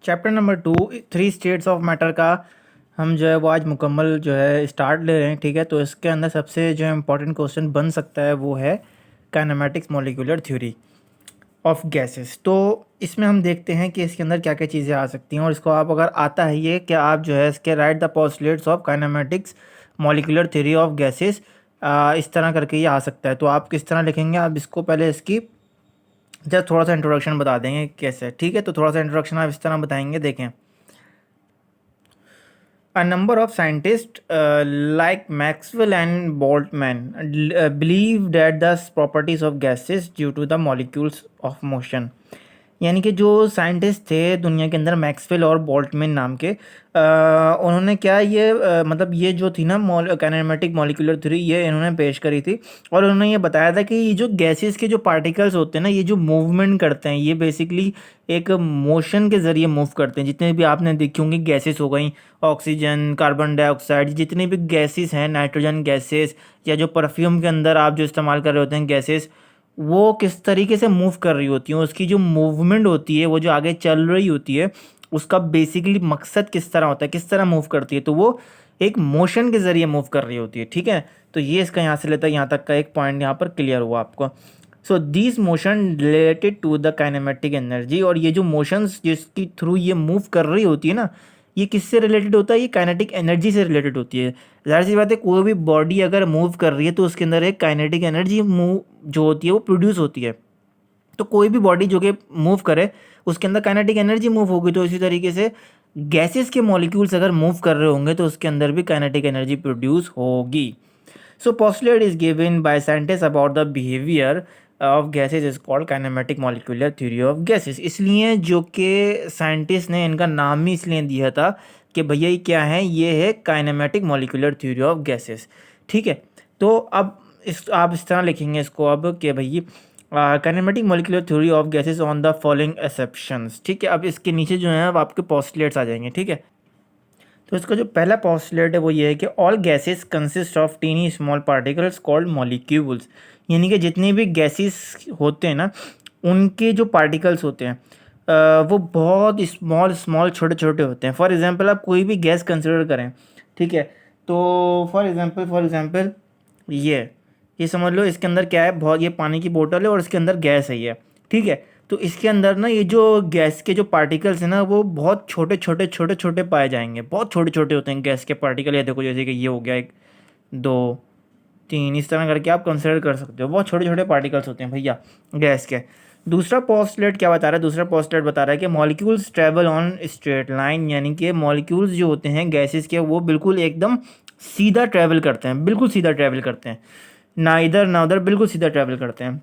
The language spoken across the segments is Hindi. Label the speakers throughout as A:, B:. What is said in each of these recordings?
A: Chapter number 2 3 states of matter का हम जो है वो आज मुकम्मल जो है स्टार्ट ले रहे हैं। ठीक है, तो इसके अंदर सबसे जो इम्पोर्टेंट क्वेश्चन बन सकता है वो है kinematics molecular theory of gases. तो इसमें हम देखते हैं कि इसके अंदर क्या क्या चीज़ें आ सकती हैं, और इसको आप अगर आता है ये कि आप जो है इसके right the postulates of kinematics molecular theory of gases, इस तरह करके ये आ सकता है। तो आप किस तरह लिखेंगे, आप इसको पहले इसकी जस्ट थोड़ा सा इंट्रोडक्शन बता देंगे कैसे। ठीक है, तो थोड़ा सा इंट्रोडक्शन आप इस तरह बताएंगे। देखें, a number of scientists like Maxwell and Boltzmann believe that the properties of gases due to the molecules of motion। यानी कि जो साइंटिस्ट थे दुनिया के अंदर मैक्सवेल और बोल्टमैन नाम के, उन्होंने क्या ये मतलब ये जो थी ना काइनेमेटिक मॉलिक्यूलर थ्योरी, ये इन्होंने पेश करी थी। और उन्होंने ये बताया था कि ये जो गैसेस के जो पार्टिकल्स होते हैं ना, ये जो मूवमेंट करते हैं, ये बेसिकली एक मोशन के ज़रिए मूव करते हैं। जितने भी आपने देखी होंगी गैसेस हो गई, ऑक्सीजन, कार्बन डाइऑक्साइड, जितने भी गैसेस हैं, नाइट्रोजन गैसेस, या जो परफ्यूम के अंदर आप जो इस्तेमाल कर रहे होते हैं गैसेस, वो किस तरीके से मूव कर रही होती हैं, उसकी जो मूवमेंट होती है, वो जो आगे चल रही होती है, उसका बेसिकली मकसद किस तरह होता है, किस तरह मूव करती है, तो वो एक मोशन के ज़रिए मूव कर रही होती है। ठीक है, तो ये इसका यहाँ से लेता है यहाँ तक का एक पॉइंट यहाँ पर क्लियर हुआ आपको। So this motion related to the kinetic energy, और ये जो मोशंस जिसकी थ्रू ये मूव कर रही होती है ना, ये किससे रिलेटेड होता है, ये काइनेटिक एनर्जी से रिलेटेड होती है। ज़ाहिर सी बात है, कोई भी बॉडी अगर मूव कर रही है तो उसके अंदर एक काइनेटिक एनर्जी मूव जो होती है वो प्रोड्यूस होती है। तो कोई भी बॉडी जो कि मूव करे उसके अंदर काइनेटिक एनर्जी मूव होगी। तो इसी तरीके से गैसेस के मॉलिक्यूल्स अगर मूव कर रहे होंगे तो उसके अंदर भी काइनेटिक एनर्जी प्रोड्यूस होगी। सो postulate is given by scientists about the behavior of gases is called kinematic molecular theory of gases। इसलिए जो कि साइंटिस्ट ने इनका नाम ही इसलिए दिया था कि भैया ये क्या है, ये है kinematic molecular theory of gases. ठीक है, तो अब आप इस तरह लिखेंगे इसको अब कि भाई kinetic molecular theory of gases on the following assumptions. ठीक है, अब इसके नीचे जो है अब आपके पोस्टुलेट्स आ जाएंगे। ठीक है, तो इसका जो पहला पोस्टुलेट है वो ये है कि all gases consist of tiny small particles called molecules. यानी कि जितने भी गैसेस होते हैं ना, उनके जो पार्टिकल्स होते हैं वो बहुत स्मॉल स्मॉल छोटे छोटे होते हैं। फॉर एग्जांपल आप कोई भी गैस कंसिडर करें, ठीक है, तो फॉर एग्जांपल ये समझ लो इसके अंदर क्या है, बहुत, ये पानी की बोतल है और इसके अंदर गैस है ये। ठीक है, तो इसके अंदर ना ये जो गैस के जो पार्टिकल्स हैं ना, वो बहुत छोटे छोटे छोटे छोटे पाए जाएंगे, बहुत छोटे छोटे होते हैं गैस के पार्टिकल। ये देखो, जैसे कि ये हो गया 1 2 3, इस तरह करके आप कंसिडर कर सकते हो, बहुत छोटे छोटे पार्टिकल्स होते हैं भैया गैस के। दूसरा पोस्टुलेट क्या बता रहा है, दूसरा पोस्टुलेट बता रहा है कि molecules travel on straight line. यानी कि मॉलिक्यूल्स जो होते हैं गैसेस के, वो बिल्कुल एकदम सीधा ट्रैवल करते हैं, बिल्कुल सीधा ट्रैवल करते हैं, ना इधर ना उधर, बिल्कुल सीधा ट्रैवल करते हैं।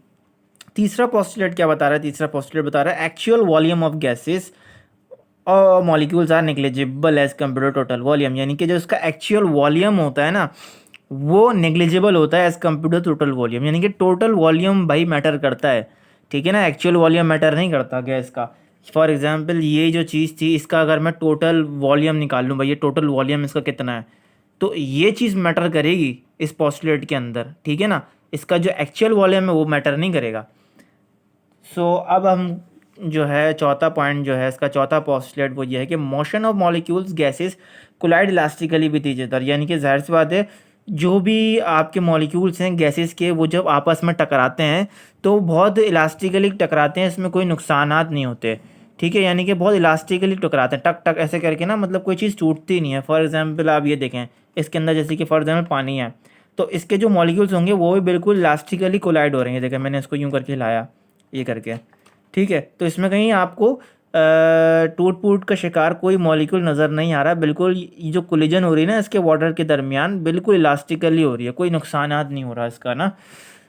A: तीसरा पोस्टुलेट क्या बता रहा है, तीसरा पोस्टुलेट बता रहा है एक्चुअल वॉल्यूम ऑफ गैसेस और molecules are negligible as compare to total volume. यानी कि जो इसका एक्चुअल वॉल्यूम होता है ना, वो नेग्लिजिबल होता है as compare to total volume. यानी कि टोटल वॉल्यूम भाई मैटर करता है, ठीक है ना, एक्चुअल वॉल्यूम मैटर नहीं करता गैस का। फॉर एग्जांपल ये जो चीज़ थी, इसका अगर मैं टोटल वॉल्यूम निकाल लूँ भाई, ये टोटल वॉल्यूम इसका कितना है, तो ये चीज़ मैटर करेगी इस पोस्टुलेट के अंदर। ठीक है ना, इसका जो एक्चुअल वॉल्यूम है वो मैटर नहीं करेगा। सो अब हम जो है चौथा पॉइंट जो है इसका चौथा पोस्टुलेट वो ये है कि motion of molecules gases collide elastically with each other. यानी कि जाहिर सी बात है, जो भी आपके मॉलिक्यूल्स हैं गैसेस के, वो जब आपस में टकराते हैं तो बहुत इलास्टिकली टकराते हैं, इसमें कोई नुकसानात नहीं होते। ठीक है, यानी कि बहुत इलास्टिकली टकराते हैं, टक टक ऐसे करके ना, मतलब कोई चीज़ टूटती नहीं है। फॉर एग्जांपल आप ये देखें, इसके अंदर जैसे कि फॉर एग्जांपल पानी है, तो इसके जो मॉलिक्यूल्स होंगे वो भी बिल्कुल इलास्टिकली कोलाइड हो रहे हैं। देखें, मैंने इसको यूँ करके हिलाया, ये करके। ठीक है, तो इसमें कहीं आपको टूट फूट का शिकार कोई मॉलिक्यूल नज़र नहीं आ रहा। बिल्कुल ये जो कोलिजन हो रही है ना इसके वाटर के दरमियान, बिल्कुल इलास्टिकली हो रही है, कोई नुकसानात नहीं हो रहा इसका ना।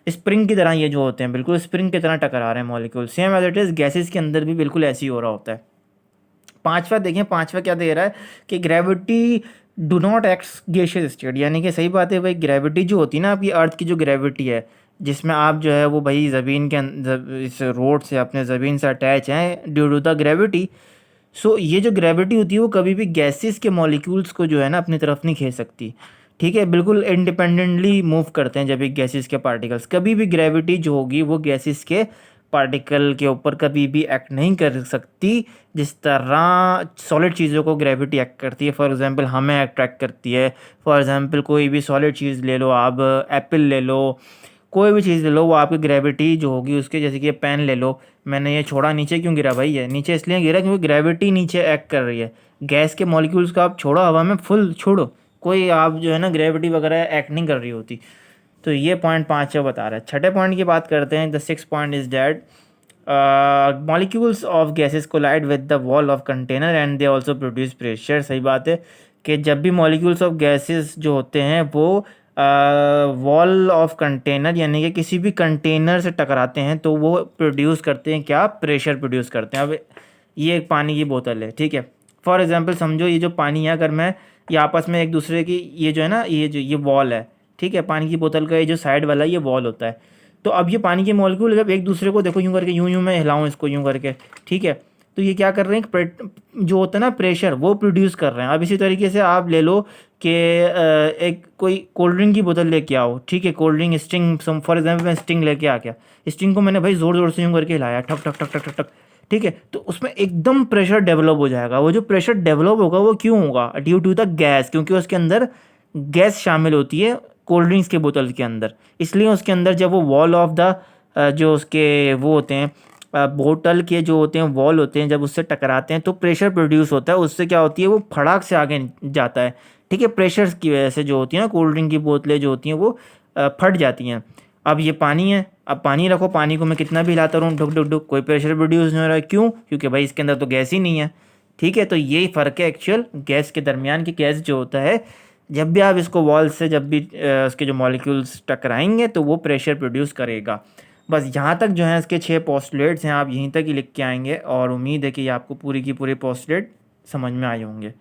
A: स्प्रिंग की तरह ये जो होते हैं, बिल्कुल स्प्रिंग की तरह टकरा रहे हैं molecule. Same as it is gases के अंदर भी बिल्कुल ऐसे ही हो रहा होता है। पांचवा देखें, पांचवा क्या दे रहा है कि gravity do not x gaseous state. यानी कि सही बात है भाई, ग्रेविटी जो होती है ना, आपकी अर्थ की जो ग्रेविटी है, जिसमें आप जो है वो भाई ज़मीन के इस रोड से अपने ज़मीन से अटैच हैं ड्यू टू द ग्रेविटी। सो ये जो ग्रेविटी होती है वो कभी भी गैसेस के मॉलिक्यूल्स को जो है ना अपनी तरफ नहीं खींच सकती। ठीक है, बिल्कुल इंडिपेंडेंटली मूव करते हैं जब एक गैसेस के पार्टिकल्स। कभी भी ग्रेविटी जो होगी वो गैसेस के पार्टिकल के ऊपर कभी भी एक्ट नहीं कर सकती जिस तरह सॉलिड चीज़ों को ग्रेविटी एक्ट करती है। फॉर एग्जांपल हमें अट्रैक्ट करती है। फॉर एग्जांपल कोई भी सॉलिड चीज़ ले लो, आप एप्पल ले लो, कोई भी चीज़ ले लो, वो आपकी ग्रेविटी जो होगी उसके, जैसे कि ये पेन ले लो, मैंने ये छोड़ा, नीचे क्यों गिरा भाई? है नीचे इसलिए गिरा क्योंकि ग्रेविटी नीचे एक्ट कर रही है। गैस के मॉलिक्यूल्स को आप छोड़ो हवा में, फुल छोड़ो, कोई आप जो है ना ग्रेविटी वगैरह एक्ट नहीं कर रही होती। तो ये पॉइंट 5 बता रहा है। छठे पॉइंट की बात करते हैं। The six point is that molecules of gases collide with the wall of container and they also produce pressure. सही बात है कि जब भी मॉलिक्यूल्स ऑफ गैसेस जो होते हैं वो वॉल ऑफ कंटेनर यानी कि किसी भी कंटेनर से टकराते हैं तो वो प्रोड्यूस करते हैं क्या? प्रेशर प्रोड्यूस करते हैं। अब ये एक पानी की बोतल है, ठीक है। फॉर एग्जांपल समझो ये जो पानी है, अगर मैं ये आपस में एक दूसरे की, ये जो है ना, ये जो ये वॉल है, ठीक है, पानी की बोतल का ये जो साइड वाला ये वॉल होता है। तो अब ये पानी के मॉलिक्यूल जब एक दूसरे को, देखो यूँ करके, यूँ मैं हिलाऊँ इसको यूँ करके, ठीक है, तो ये क्या कर रहे हैं? जो होता है ना प्रेशर, वो प्रोड्यूस कर रहे हैं। अब इसी तरीके से आप ले लो कि एक कोई कोल्ड ड्रिंक की बोतल लेके आओ, ठीक है, cold drink sting, for example मैं स्टिंग लेके आ गया, स्टिंग को मैंने भाई ज़ोर ज़ोर से यूँ करके हिलाया, ठक ठक ठक ठक ठक ठक, ठीक है, तो उसमें एकदम प्रेशर डेवलप हो जाएगा। वो जो प्रेशर डेवलप होगा वो क्यों होगा? ड्यू टू द गैस, क्योंकि उसके अंदर गैस शामिल होती है कोल्ड ड्रिंक्स के बोतल के अंदर। इसलिए उसके अंदर जब वो वॉल ऑफ द जो उसके वो होते हैं बोतल के जो होते हैं वॉल होते हैं, जब उससे टकराते हैं तो प्रेशर प्रोड्यूस होता है। उससे क्या होती है? वो फड़ाक से आगे जाता है, ठीक है। प्रेशर की वजह से जो होती है ना कोल्ड ड्रिंक की बोतलें जो होती हैं वो फट जाती हैं। अब ये पानी है, अब पानी रखो, पानी को मैं कितना भी हिलाता रहूँ, ढुक ढुक ढुक, कोई प्रेशर प्रोड्यूस नहीं हो रहा है। क्यों? क्योंकि भाई इसके अंदर तो गैस ही नहीं है, ठीक है। तो यही फ़र्क है एक्चुअल गैस के दरमियान की। गैस जो होता है, जब भी आप इसको वॉल से जब भी उसके जो मॉलिक्यूल्स टकराएंगे तो वो प्रेशर प्रोड्यूस करेगा। बस यहाँ तक जो है इसके 6 पोस्टुलेट्स हैं, आप यहीं तक ही लिख के आएंगे और उम्मीद है कि आपको पूरी की पूरी पोस्टुलेट समझ में आए होंगे।